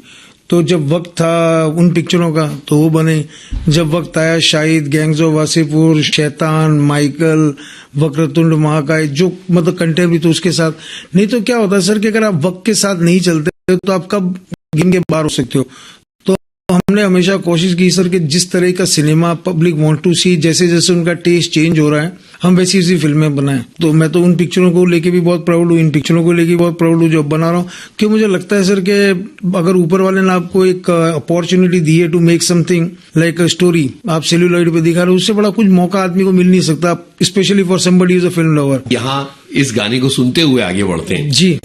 तो जब वक्त था उन पिक्चरों का तो वो बने। जब वक्त आया शाहिद, गैंग्स ऑफ वासेपुर, शैतान, माइकल, वक्रतुंड महाकाय, जो मतलब कंटेंट भी तो उसके साथ। नहीं तो क्या होता है सर कि अगर आप वक्त के साथ नहीं चलते तो आप कब गेम के बाहर हो सकते हो। तो हमने हमेशा कोशिश की सर कि जिस तरह का सिनेमा पब्लिक वांट टू सी, जैसे जैसे उनका टेस्ट चेंज हो रहा है हम वैसी वैसी फिल्में बनाएं। तो मैं तो उन पिक्चरों को लेके भी बहुत प्राउड हूँ, इन पिक्चरों को लेके भी बहुत प्राउड हूँ जो बना रहा हूँ। क्यों मुझे लगता है सर कि अगर ऊपर वाले ने आपको एक अपॉर्चुनिटी दी है to make something like a story, आप सेल्यूलॉइड पे दिखा रहे हो, उससे बड़ा कुछ मौका आदमी को मिल नहीं सकता, specially for somebody is a film lover. यहाँ इस गाने को सुनते हुए आगे बढ़ते हैं। जी।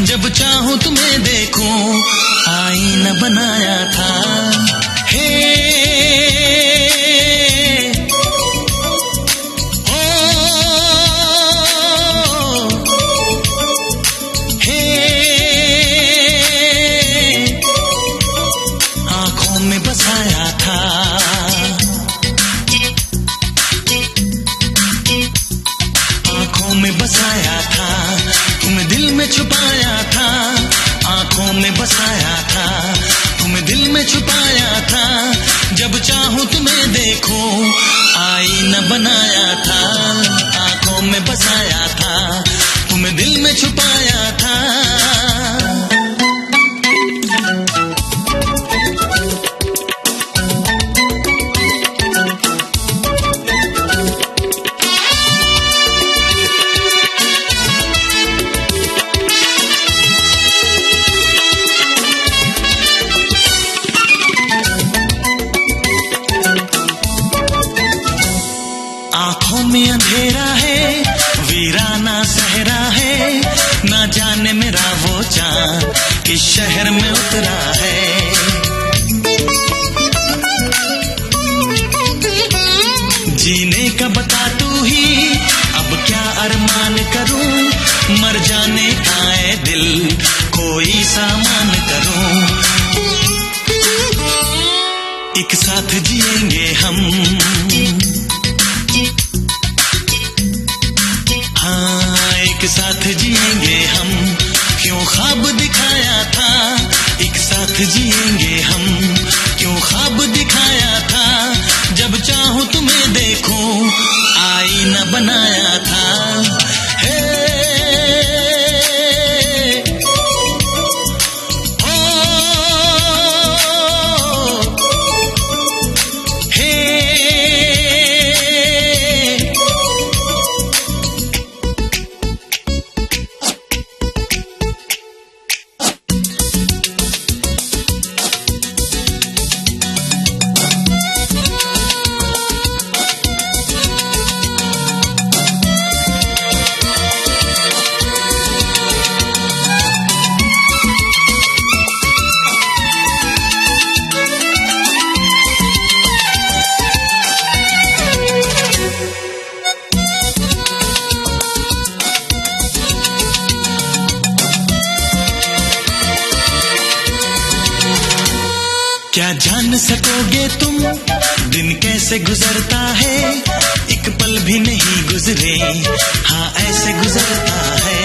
जब चाहूं तुम्हें देखूं आईना बनाया था। हे हे आंखों में बसाया था, आंखों में बसाया था, तुम्हें दिल में छुपाया था, आंखों में बसाया था, तुम्हें दिल में छुपाया था। जब चाहूं तुम्हें देखूं आईना बनाया था, आंखों में बसाया था, तुम्हें दिल में छुपाया था। में अंधेरा है, वीराना सहरा है, ना जाने मेरा वो चांद किस शहर में उतरा है। जीने का बता तू ही, अब क्या अरमान करूं, मर जाने का है दिल कोई सामान करूं। एक साथ जिएंगे हम, हाँ एक साथ जिएंगे हम, क्यों ख्वाब दिखाया था, एक साथ जिएंगे हम, क्यों ख्वाब दिखाया था। जब चाहूं तुम्हें देखूं आईना बनाया था। हे क्या जान सकोगे तुम दिन कैसे गुजरता है, एक पल भी नहीं गुजरे, हाँ ऐसे गुजरता है।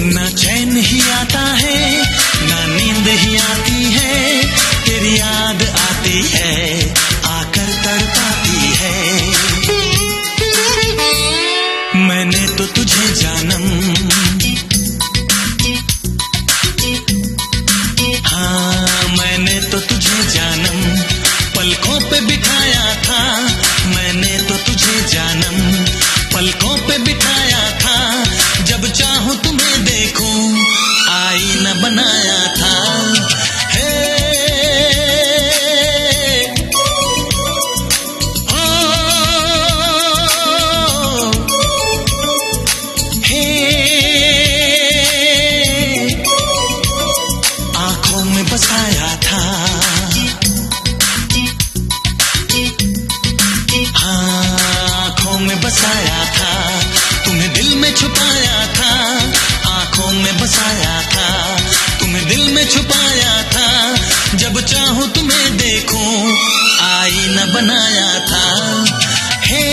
ना चैन ही आता है, ना नींद ही आती है, तेरी याद आती है, आकर तड़पाती है। मैंने तो तुझे जानम, हाँ मैंने तो तुझे जानम पलकों पे बिठाया था, मैंने तो तुझे जानम पलकों पे बिठाया था, जब चाहूं तुम्हें देखूं आईना बनाया था। हे आंखों में बसाया था, हाँ आंखों में बसाया था, तुम्हें दिल में छुपाया था, आंखों में बसाया था, तुम्हें दिल में छुपाया था, जब चाहूं तुम्हें देखूं आईना बनाया था। हे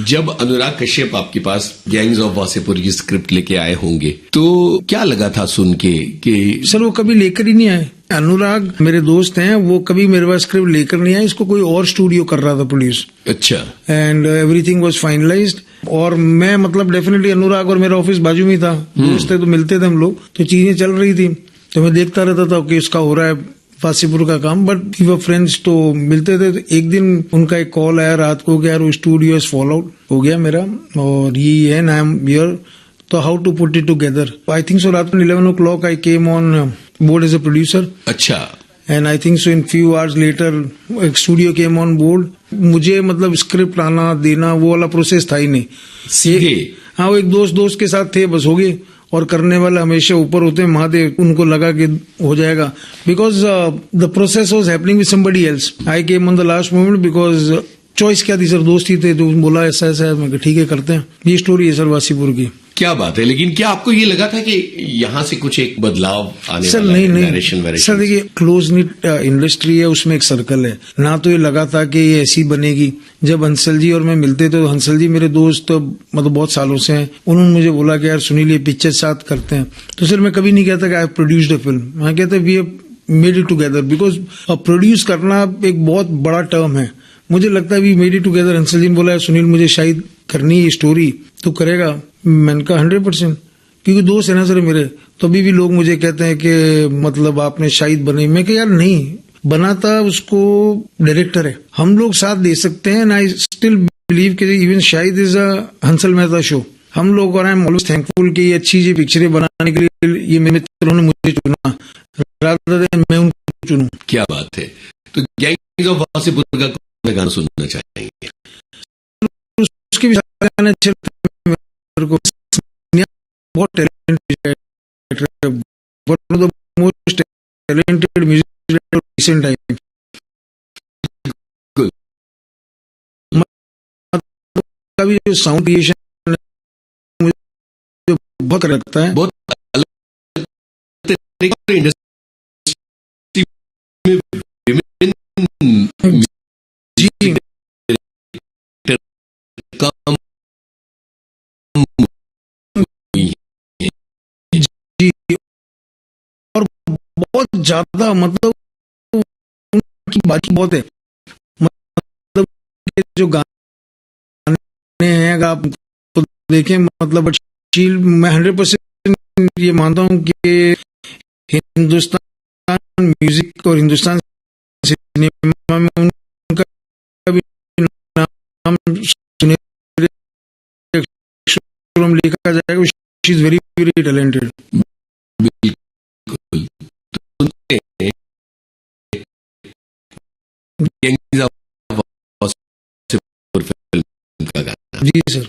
जब अनुराग कश्यप आपके पास गैंग्स ऑफ वासेपुर की स्क्रिप्ट लेके आए होंगे तो क्या लगा था सुन के कि सर वो कभी लेकर ही नहीं आए। अनुराग मेरे दोस्त हैं, वो कभी मेरे पास स्क्रिप्ट लेकर नहीं आए, इसको कोई और स्टूडियो कर रहा था प्रोड्यूस। अच्छा। And everything was finalised. और मैं मतलब डेफिनेटली अनुराग और मेरा ऑफिस बाजू में ही था, दोस्त थे तो मिलते थे हम लोग, तो चीजें चल रही थी तो मैं देखता रहता था कि इसका हो रहा है वासेपुर का काम, बट वी वर फ्रेंड्स तो मिलते थे। तो एक दिन उनका एक कॉल आया रात को कि यार वो स्टूडियो इज फॉल आउट हो गया मेरा और ये है आई एम हियर, तो how to put it together. I think so रात में 11 o'clock I came on board as a producer. अच्छा। And I think so in few hours later एक स्टूडियो केम ऑन बोर्ड। मुझे मतलब script आना देना वो वाला प्रोसेस था ही नहीं, सीधे हाँ वो एक दोस्त के साथ थे, बस हो गए। और करने वाले हमेशा ऊपर होते हैं महादेव, उनको लगा कि हो जाएगा, because the process was happening with somebody else. I came on the last moment because choice क्या थी सर, दोस्त ही थे तो बोला ऐसा ऐसा है, मैं कहा ठीक है करते हैं। ये स्टोरी है सर वासेपुर की। क्या बात है। लेकिन क्या आपको ये लगा था कि यहाँ से कुछ एक बदलाव आने सर वाला नहीं है? नहीं नरेशन सर देखिए क्लोज निट इंडस्ट्री है, उसमें एक सर्कल है ना, तो ये लगा था कि ये ऐसी बनेगी। जब हंसल जी और मैं मिलते तो हंसल जी मेरे दोस्त मतलब बहुत सालों से हैं, उन्होंने मुझे बोला कि यार सुनील ये पिक्चर साथ करते हैं, तो सर मैं कभी नहीं कहता कि आई प्रोड्यूस्ड अ फिल्म, मैं कहता we have made it together, because produce करना एक बहुत बड़ा टर्म है। मुझे लगता है we made it together. Hansal ji ने बोला सुनील मुझे शायद करनी है स्टोरी, तो करेगा? मैंने कहा 100%, क्योंकि दोस्त है ना सर मेरे। तो अभी भी लोग मुझे कहते हैं कि मतलब आपने शायद बनाई, मैं कहा यार नहीं, बनाता उसको डायरेक्टर है, हम लोग साथ दे सकते हैं। आई स्टिल बिलीव कि इवन शायद is a Hansal Mehta show. हम लोग और आई एम ऑलवेज थैंकफुल कि ये अच्छी चीज पिक्चरें बनाने के लिए ये मेरे मित्रों ने मुझे चुना, रादर देन मैं उनको चुनूं। क्या बात है। तो गैंग्स ऑफ वासेपुर का कौन सा गाना सुनना चाहेंगे? उसके भी सारे गाने अच्छे लगते हैं मेरे को। बहुत talented, one of the most talented music director recent time. का भी जो साउंड क्रिएशन मुझे बहुत लगता है, बहुत अलग तरीके से इंडस्ट्री में विभिन्न जी काम जी, और बहुत ज्यादा मतलब उनकी बात बहुत है, मतलब जो गाने हैं अगर आप तो देखें मतलब मैं 100% ये मानता हूँ कि हिंदुस्तान म्यूजिक और हिंदुस्तान सिनेमा में उनका भी नाम सुने लिखा जाएगा। She is very very talented. बिल्कुल। तो सुनते हैं गैंग्स ऑफ वासेपुर फिल्म का गाना। जी सर।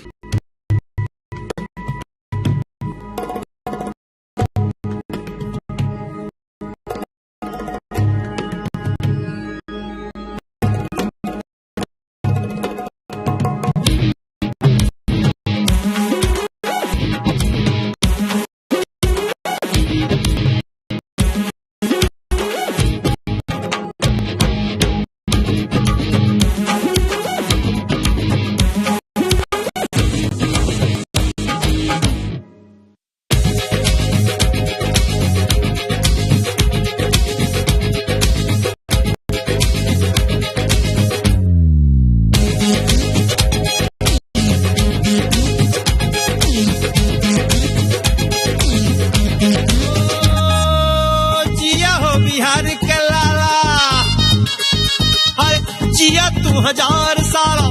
हजार साला,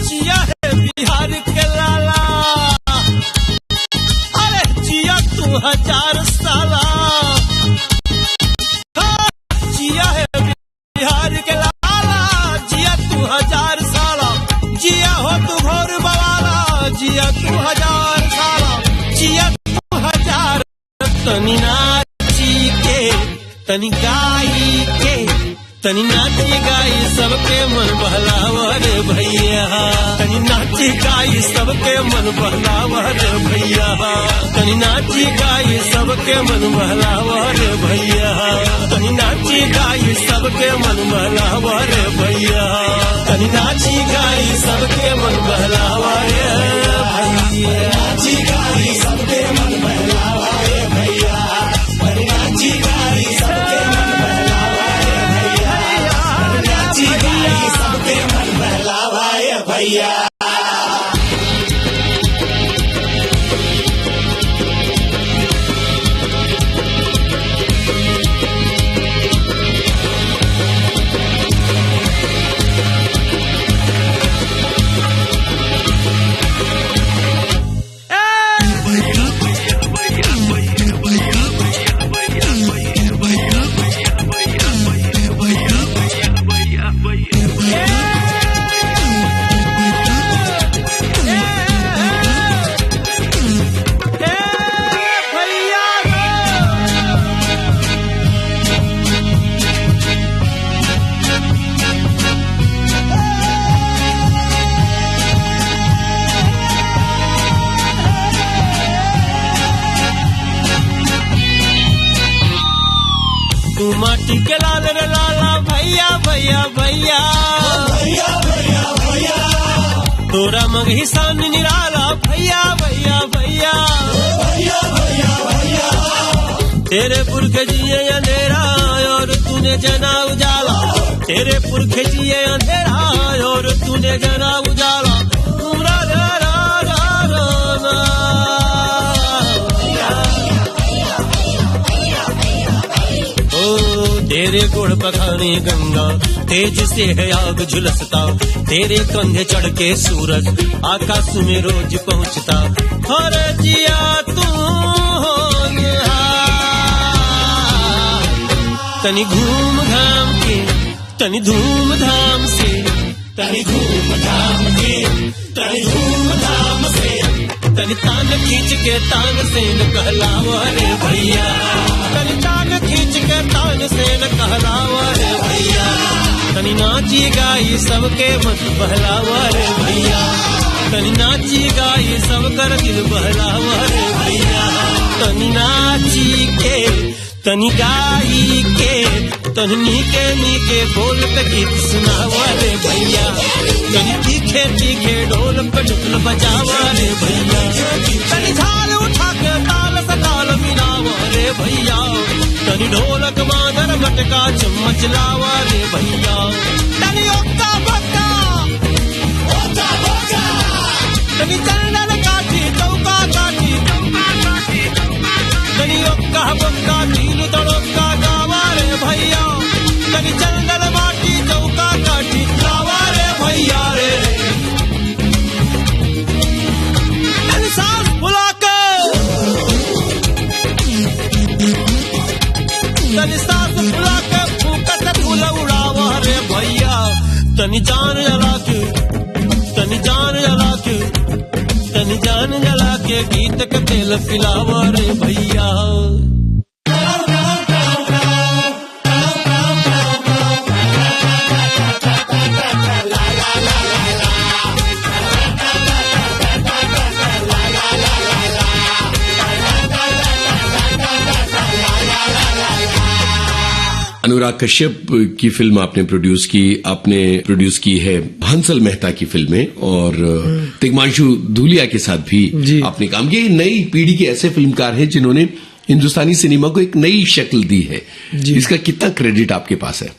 जिया है बिहार के लाला, अरे जिया तू 1000 साला, जिया है बिहार के लाला, जिया तू 1000 साला, जिया हो तू भोर बवाला, जिया तू 1000 साला, जिया तू 1000। तनी नाची के तनी गाई के तनी नाची गाई सबके मन बहलावा रे भैया, तनी नाची गाई सबके मन बहलावा रे भैया, तनी नाची गाई सबके मन बहलावा रे भैया, तनी नाची गाई सबके मन बहलावा रे भैया, तनी नाची गाई सबके मन बहलावा रे भैया, नाची गाई सबके मन बहलावा रे भैया, तनी नाची गाई सबके मन बहलावा रे भैया, नाची गाई सबके मन बहलावा रे भैया। माटी के लाल रे लाला भैया भैया भैया, भैया भैया भैया, तोरा मगही सान निराला भैया भैया भैया, भैया भैया भैया, तेरे पुरखे जिए अंधेरा और तूने जना उजाला, तेरे पुरखे जिए अंधेरा और तूने जना उजाला, पूरा रा रा रा रा रा। तेरे गुड़ बखाने गंगा तेज से है आग झुलसता, तेरे कंधे चढ़ के सूरज आकाश में रोज पहुँचता, हर जिया तू होनहार, तनी घूम घाम के तनी धूम धाम से, तनी घूम धाम के तनी धूम धाम से, तनी तान खींच के तान से न कहलावा रे भैया, तनी तान खींच के तान से न कहलावा रे भैया, तनी नाची गाई सबके मन बहलावा रे भैया, तनी नाची गाई सब कर दिल बहलावा रे भैया, तनी नाची के तनी गाई के तनी नीके बोल पे गीत सुनावा रे भैया, तनी तीखे तीखे ढोल पे ढोल बजावा रे भैया, तनी झाल उठा के ताल से ताल मिलावा रे भैया, तनी ढोलक मादर मटका चम्मच लावा रे भैया, तनी ओक्का बक्का तनी चंदन काठी चौका काठी, तनी ओक्का बक्का तीन तड़ोक्का गावा रे भैया, तनी चंदन माटी चौका काठी गावा रे भैया रे, तनी सांस फुला के तनी सांस फुला के फूका से फूल उड़ावा रे भैया, तनी जान जला के तनी जान जला के तनी जान जला के गीत के तेल पिलावा रे भैया। अनुराग कश्यप की फिल्म आपने प्रोड्यूस की है हंसल मेहता की फिल्में, और तिग्मांशु धूलिया के साथ भी आपने काम किया। नई पीढ़ी के ऐसे फिल्मकार हैं जिन्होंने हिंदुस्तानी सिनेमा को एक नई शक्ल दी है, इसका कितना क्रेडिट आपके पास है?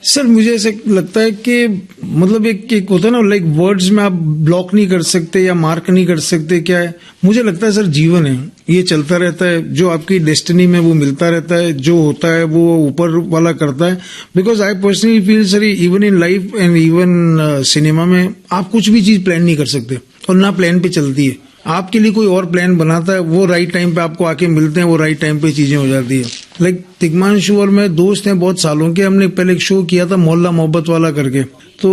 सर मुझे ऐसा लगता है कि मतलब एक होता है ना, लाइक वर्ड्स में आप ब्लॉक नहीं कर सकते या मार्क नहीं कर सकते। क्या है, मुझे लगता है सर जीवन है, ये चलता रहता है, जो आपकी डेस्टिनी में वो मिलता रहता है, जो होता है वो ऊपर वाला करता है। Because I personally feel sir even in life and even cinema में आप कुछ भी चीज प्लान नहीं कर सकते और ना प्लान पे चलती है। आपके लिए कोई और प्लान बनाता है, वो राइट टाइम पे आपको आके मिलते हैं, वो राइट टाइम पे चीजें हो जाती है। लाइक तिग्मांशु और मैं दोस्त हैं बहुत सालों के, हमने पहले एक शो किया था मोहल्ला मोहब्बत वाला करके, तो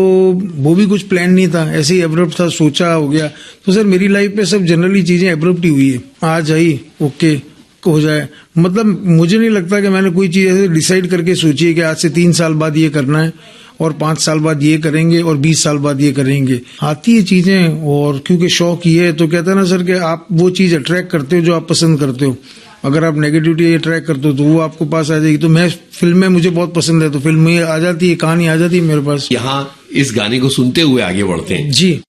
वो भी कुछ प्लान नहीं था, ऐसे ही एब्रप्ट था, सोचा हो गया। तो सर मेरी लाइफ में सब जनरली चीजें एब्रप्ट ही हुई है, आज आई ओके हो जाए। मतलब मुझे नहीं लगता कि मैंने कोई चीज ऐसे डिसाइड करके सोची है कि आज से 3 साल बाद ये करना है और 5 साल बाद ये करेंगे और 20 साल बाद ये करेंगे। आती है चीजें, और क्योंकि शौक ये है तो कहते हैं ना सर कि आप वो चीज अट्रैक्ट करते हो जो आप पसंद करते हो। अगर आप नेगेटिविटी अट्रैक्ट करते हो तो वो आपको पास आ जाएगी। तो मैं फिल्में मुझे बहुत पसंद है, तो फिल्म में आ जाती है, कहानी आ जाती है मेरे पास। यहाँ इस गाने को सुनते हुए आगे बढ़ते हैं जी।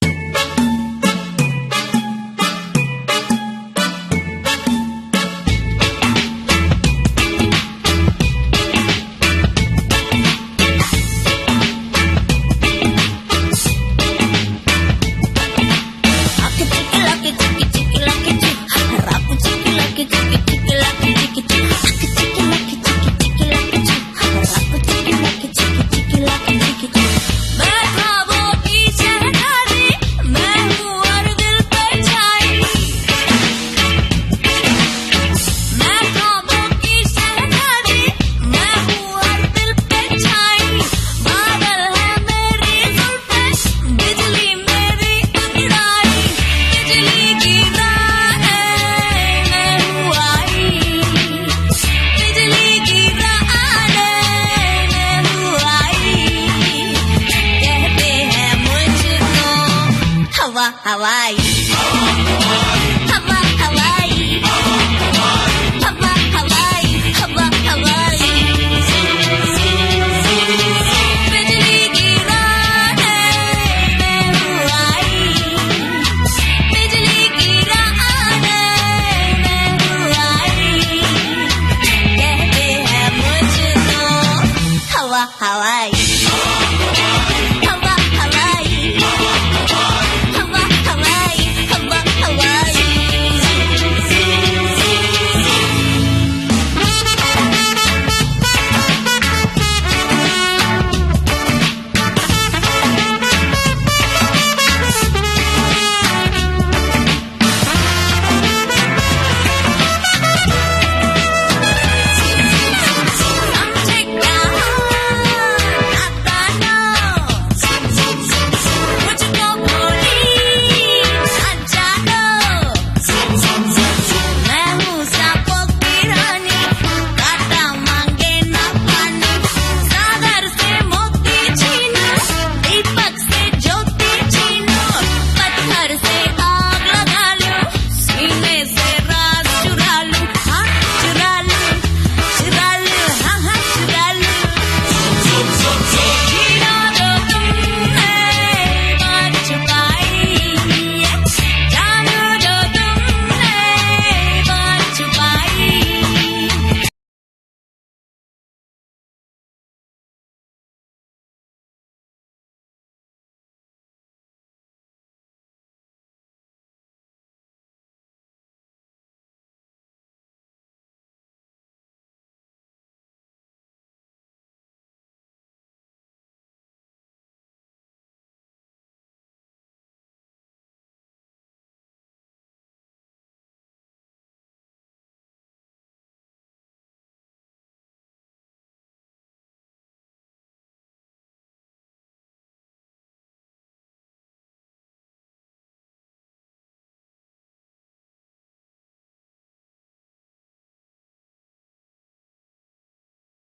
हवाई